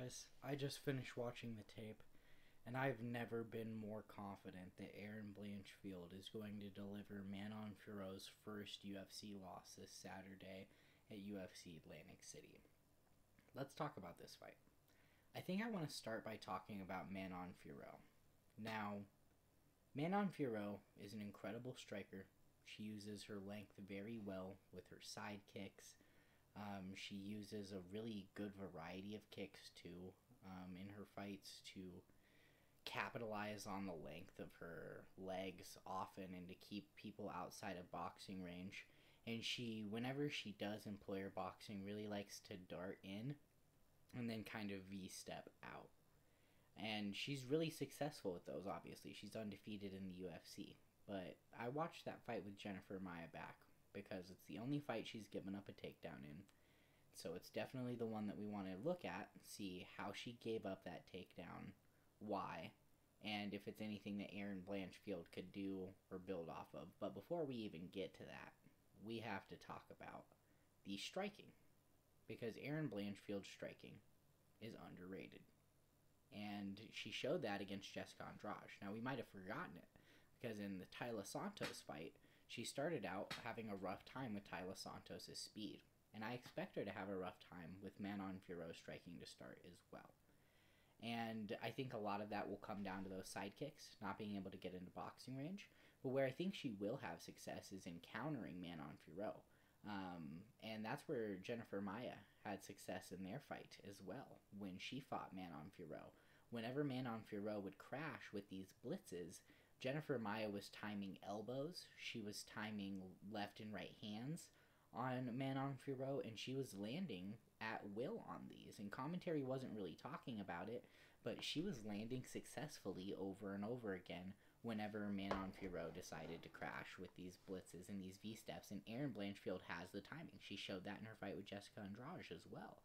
guys? I just finished watching the tape, and I've never been more confident that Erin Blanchfield is going to deliver Manon Fiorot's first UFC loss this Saturday at UFC Atlantic City. Let's talk about this fight. I think I want to start by talking about Manon Fiorot. Now, Manon Fiorot is an incredible striker. She uses her length very well with her side kicks. She uses a really good variety of kicks too in her fights to capitalize on the length of her legs often and to keep people outside of boxing range. And she, whenever she does employ her boxing, really likes to dart in and then kind of V-step out. And she's really successful with those, obviously. She's undefeated in the UFC. But I watched that fight with Jennifer Maia back because it's the only fight she's given up a takedown in. So it's definitely the one that we want to look at, see how she gave up that takedown, why, and if it's anything that Erin Blanchfield could do or build off of. But before we even get to that, we have to talk about the striking. Because Erin Blanchfield's striking is underrated. And she showed that against Jessica Andrade. Now, we might have forgotten it, because in the Taila Santos fight, she started out having a rough time with Taila Santos' speed. And I expect her to have a rough time with Manon Fiorot striking to start as well. And I think a lot of that will come down to those side kicks, not being able to get into boxing range. But where I think she will have success is in countering Manon Fiorot. And that's where Jennifer Maia had success in their fight as well, when she fought Manon Fiorot. Whenever Manon Fiorot would crash with these blitzes, Jennifer Maia was timing elbows, she was timing left and right hands on Manon Fiorot, and she was landing at will on these. And commentary wasn't really talking about it, but she was landing successfully over and over again whenever Manon Fiorot decided to crash with these blitzes and these V-steps. And Erin Blanchfield has the timing. She showed that in her fight with Jessica Andrade as well.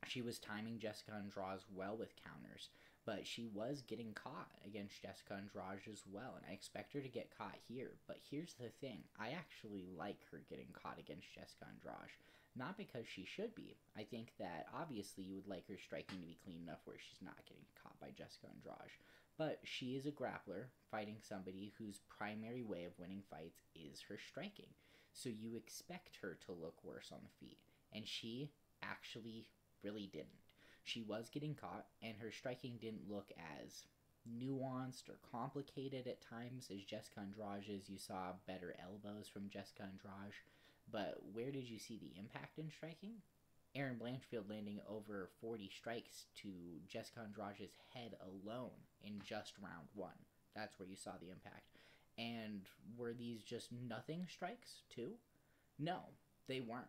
She was timing Jessica Andrade well with counters, but she was getting caught against Jessica Andrade as well, and I expect her to get caught here. But here's the thing, I actually like her getting caught against Jessica Andrade. Not because she should be. I think that obviously you would like her striking to be clean enough where she's not getting caught by Jessica Andrade. But she is a grappler fighting somebody whose primary way of winning fights is her striking. So you expect her to look worse on the feet. And she actually really didn't. She was getting caught, and her striking didn't look as nuanced or complicated at times as Jessica Andrade's. You saw better elbows from Jessica Andrade, but where did you see the impact in striking? Erin Blanchfield landing over 40 strikes to Jessica Andrade's head alone in just round one. That's where you saw the impact. And were these just nothing strikes too? No, they weren't.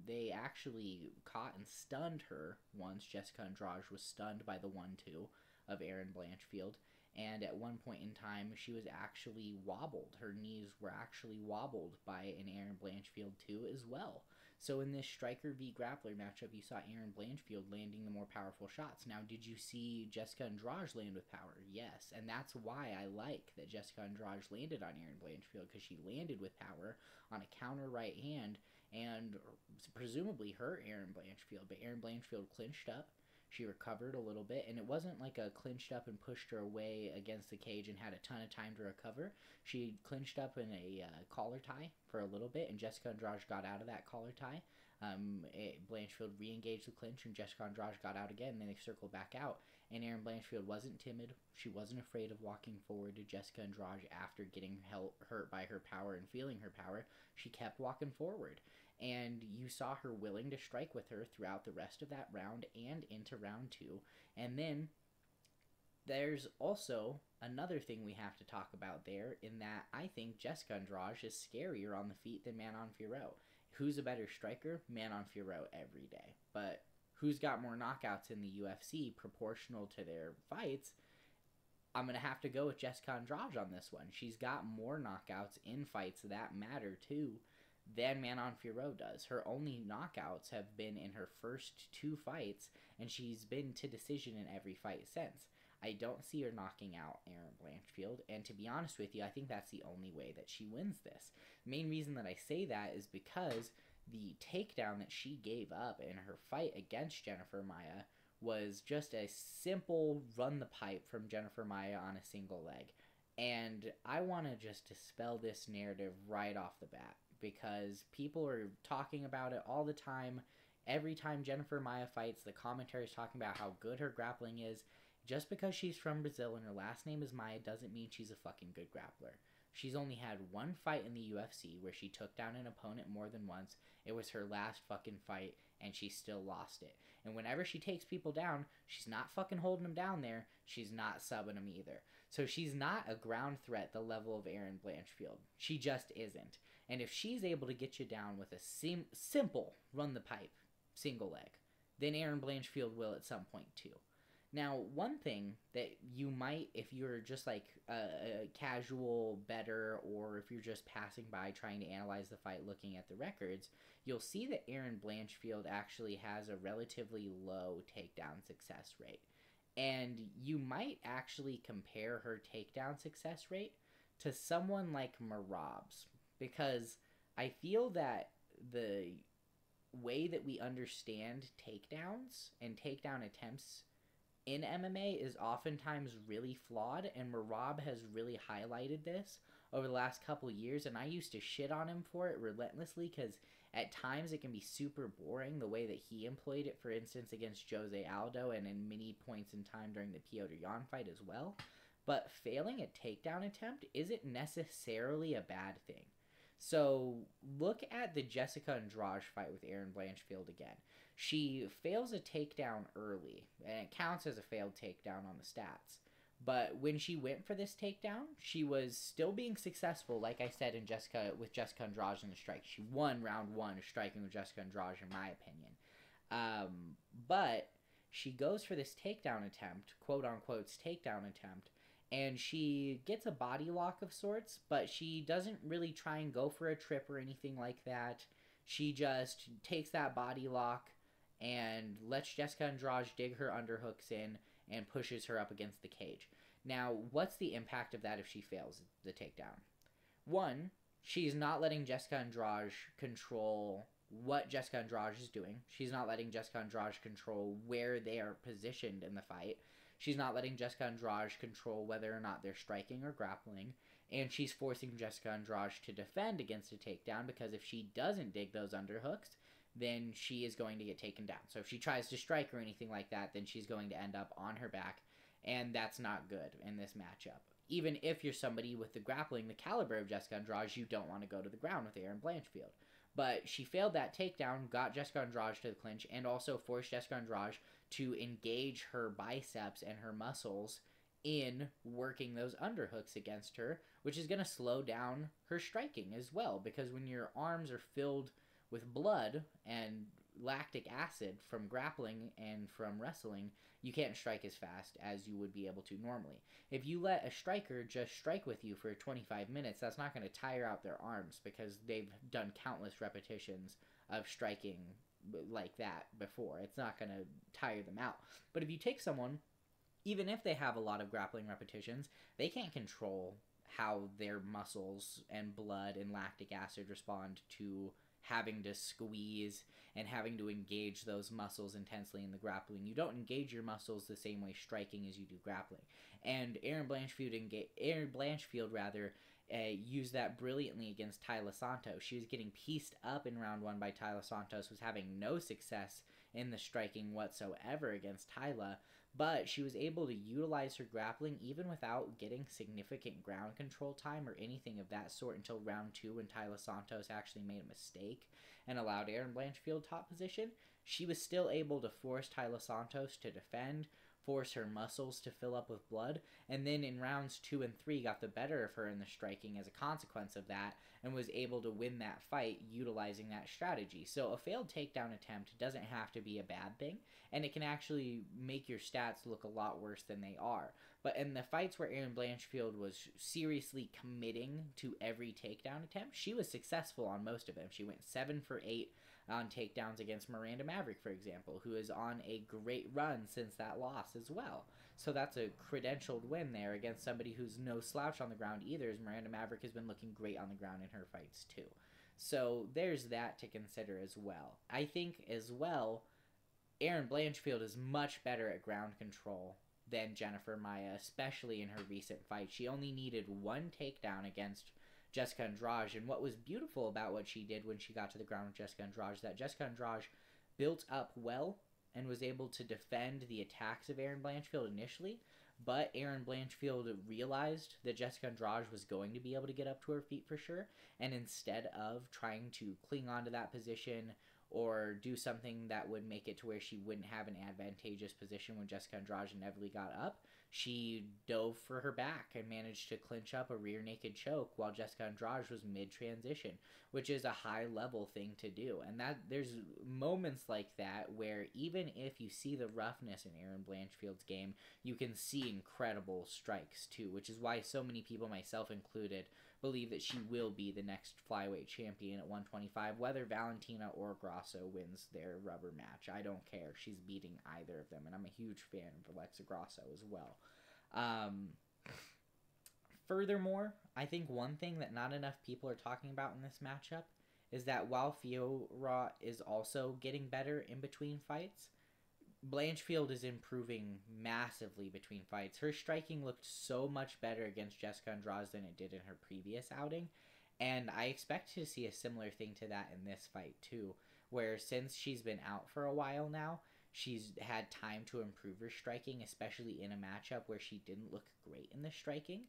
They actually caught and stunned her once. Jessica Andrade was stunned by the 1-2 of Erin Blanchfield, and at one point in time she was actually wobbled. Her knees were actually wobbled by an Erin Blanchfield too as well. So in this striker v grappler matchup, you saw Erin Blanchfield landing the more powerful shots. Now, did you see Jessica Andrade land with power? Yes, and that's why I like that Jessica Andrade landed on Erin Blanchfield, because she landed with power on a counter right hand and presumably hurt Erin Blanchfield. But Erin Blanchfield clinched up. She recovered a little bit, and it wasn't like a clinched up and pushed her away against the cage and had a ton of time to recover. She clinched up in a collar tie for a little bit, and Jessica Andrade got out of that collar tie. Blanchfield re-engaged the clinch, and Jessica Andrade got out again, and then they circled back out. And Erin Blanchfield wasn't timid. She wasn't afraid of walking forward to Jessica Andrade after getting hurt by her power and feeling her power. She kept walking forward. And you saw her willing to strike with her throughout the rest of that round and into round two. And then there's also another thing we have to talk about there, in that I think Jessica Andrade is scarier on the feet than Manon Fiorot. Who's a better striker? Manon Fiorot every day. But who's got more knockouts in the UFC proportional to their fights? I'm going to have to go with Jessica Andrade on this one. She's got more knockouts in fights that matter too than Manon Fiorot does. Her only knockouts have been in her first two fights, and she's been to decision in every fight since. I don't see her knocking out Erin Blanchfield, and to be honest with you, I think that's the only way that she wins this. The main reason that I say that is because The takedown that she gave up in her fight against Jennifer Maia was just a simple run the pipe from Jennifer Maia on a single leg. And I want to just dispel this narrative right off the bat, because people are talking about it all the time. Every time Jennifer Maia fights, the commentary is talking about how good her grappling is. Just because she's from Brazil and her last name is Maia doesn't mean she's a fucking good grappler. She's only had one fight in the UFC where she took down an opponent more than once. It was her last fucking fight, and she still lost it. And whenever she takes people down, she's not fucking holding them down there. She's not subbing them either. So she's not a ground threat the level of Erin Blanchfield. She just isn't. And if she's able to get you down with a simple run the pipe, single leg, then Erin Blanchfield will at some point too. Now, one thing that you might, if you're just like a casual bettor, or if you're just passing by trying to analyze the fight looking at the records, you'll see that Erin Blanchfield actually has a relatively low takedown success rate. And you might actually compare her takedown success rate to someone like Merab's, because I feel that the way that we understand takedowns and takedown attempts in MMA is oftentimes really flawed, and Merab has really highlighted this over the last couple years, and I used to shit on him for it relentlessly, because at times it can be super boring the way that he employed it, for instance, against Jose Aldo, and in many points in time during the Piotr Jan fight as well. But failing a takedown attempt isn't necessarily a bad thing. So look at the Jessica Andrade fight with Erin Blanchfield again. She fails a takedown early, and it counts as a failed takedown on the stats. But when she went for this takedown, she was still being successful, like I said, with Jessica Andrade in the strike. She won round one of striking with Jessica Andrade, in my opinion. But she goes for this takedown attempt, quote-unquote takedown attempt, and she gets a body lock of sorts, but she doesn't really try and go for a trip or anything like that. She just takes that body lock and lets Jessica Andrade dig her underhooks in and pushes her up against the cage. Now, what's the impact of that if she fails the takedown? One, she's not letting Jessica Andrade control what Jessica Andrade is doing. She's not letting Jessica Andrade control where they are positioned in the fight. She's not letting Jessica Andrade control whether or not they're striking or grappling. And she's forcing Jessica Andrade to defend against a takedown, because if she doesn't dig those underhooks, then she is going to get taken down. So if she tries to strike or anything like that, then she's going to end up on her back, and that's not good in this matchup. Even if you're somebody with the grappling, the caliber of Jessica Andrade, you don't want to go to the ground with Erin Blanchfield. But she failed that takedown, got Jessica Andrade to the clinch, and also forced Jessica Andrade to engage her biceps and her muscles in working those underhooks against her, which is going to slow down her striking as well, because when your arms are filled with blood and lactic acid from grappling and from wrestling, you can't strike as fast as you would be able to normally. If you let a striker just strike with you for 25 minutes, that's not going to tire out their arms, because they've done countless repetitions of striking like that before. It's not going to tire them out. But if you take someone, even if they have a lot of grappling repetitions, they can't control how their muscles and blood and lactic acid respond to having to squeeze and having to engage those muscles intensely in the grappling. You don't engage your muscles the same way striking as you do grappling. And Erin Blanchfield used that brilliantly against Taila Santos. She was getting pieced up in round one by Taila Santos, was having no success in the striking whatsoever against Taila, but she was able to utilize her grappling even without getting significant ground control time or anything of that sort until round two, when Taila Santos actually made a mistake and allowed Erin Blanchfield top position. She was still able to force Taila Santos to defend, force her muscles to fill up with blood, and then in rounds 2 and 3 got the better of her in the striking as a consequence of that, and was able to win that fight utilizing that strategy. So a failed takedown attempt doesn't have to be a bad thing, and it can actually make your stats look a lot worse than they are. But in the fights where Erin Blanchfield was seriously committing to every takedown attempt, she was successful on most of them. She went 7 for 8 on takedowns against Miranda Maverick, for example, who is on a great run since that loss as well. So that's a credentialed win there against somebody who's no slouch on the ground either, as Miranda Maverick has been looking great on the ground in her fights too. So there's that to consider as well. I think as well, Erin Blanchfield is much better at ground control than Jennifer Maia, especially in her recent fight. She only needed one takedown against Jessica Andrade, and what was beautiful about what she did when she got to the ground with Jessica Andrade is that Jessica Andrade built up well and was able to defend the attacks of Erin Blanchfield initially, but Erin Blanchfield realized that Jessica Andrade was going to be able to get up to her feet for sure, and instead of trying to cling onto that position or do something that would make it to where she wouldn't have an advantageous position when Jessica Andrade inevitably got up, she dove for her back and managed to clinch up a rear naked choke while Jessica Andrade was mid-transition, which is a high-level thing to do. And that there's moments like that where even if you see the roughness in Erin Blanchfield's game, you can see incredible strikes too, which is why so many people, myself included, believe that she will be the next flyweight champion at 125, whether Valentina or Grasso wins their rubber match. I don't care. She's beating either of them, and I'm a huge fan of Alexa Grasso as well. Furthermore, I think one thing that not enough people are talking about in this matchup is that while Fiorot is also getting better in between fights, Blanchfield is improving massively between fights. Her striking looked so much better against Jessica Andrade than it did in her previous outing, and I expect to see a similar thing to that in this fight too, where since she's been out for a while now, she's had time to improve her striking, especially in a matchup where she didn't look great in the striking.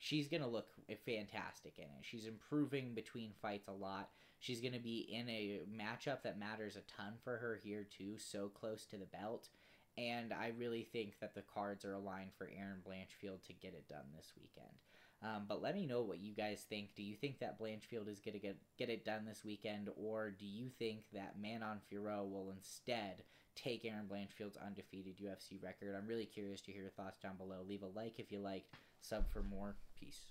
She's going to look fantastic in it. She's improving between fights a lot. She's going to be in a matchup that matters a ton for her here too, so close to the belt. And I really think that the cards are aligned for Erin Blanchfield to get it done this weekend. But let me know what you guys think. Do you think that Blanchfield is going to get it done this weekend, or do you think that Manon Fiorot will instead take Erin Blanchfield's undefeated UFC record? I'm really curious to hear your thoughts down below. Leave a like if you liked, sub for more. Peace.